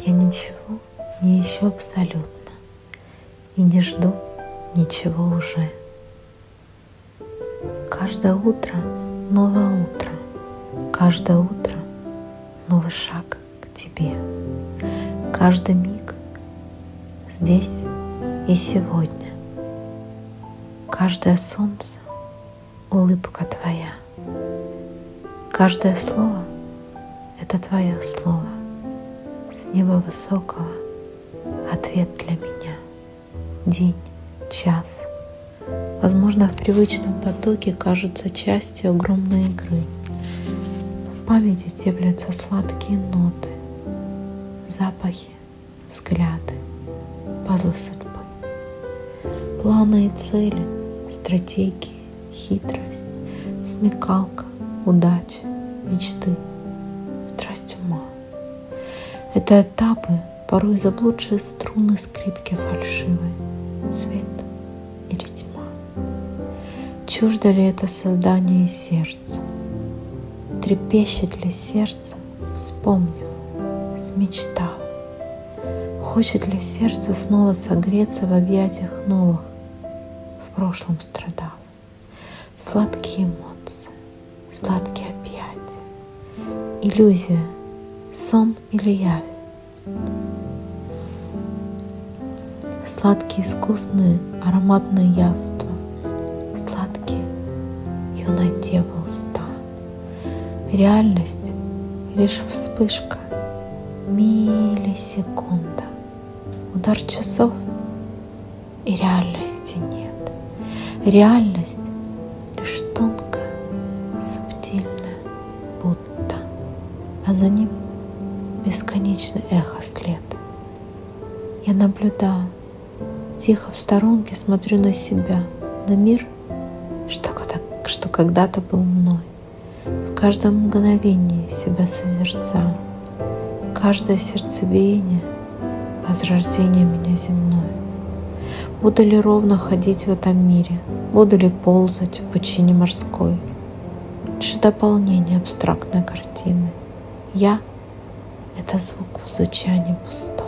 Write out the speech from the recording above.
Я ничего не ищу абсолютно и не жду ничего уже. Каждое утро — новое утро, каждое утро — новый шаг к тебе. Каждый миг здесь и сегодня. Каждое солнце — улыбка твоя. Каждое слово — это твое слово. С неба высокого ответ для меня. День, час. Возможно, в привычном потоке кажутся частью огромной игры. В памяти теплятся сладкие ноты, запахи, взгляды, пазлы судьбы. Планы и цели, стратегии, хитрость, смекалка, удача, мечты, страсть ума. Это этапы, порой заблудшие струны скрипки фальшивой, свет или тьма. Чуждо ли это создание сердцу? Трепещет ли сердце, вспомнив, смечтав? Хочет ли сердце снова согреться в объятиях новых, в прошлом страдав? Сладкие эмоции, сладкие объятия, иллюзия, сон или явь? Сладкие искусные ароматные явства, сладкие юной девы уста. Реальность — лишь вспышка, миллисекунда, удар часов, и реальности нет. Реальность — лишь тонкая, субтильная, будто, а за ним бесконечный эхо след. Я наблюдаю, тихо в сторонке смотрю на себя, на мир, что когда-то был мной. В каждом мгновении себя созерцаю. Каждое сердцебиение — возрождение меня земное. Буду ли ровно ходить в этом мире? Буду ли ползать в пучине морской? Лишь дополнение абстрактной картины. Я — это звук в звучании пустом.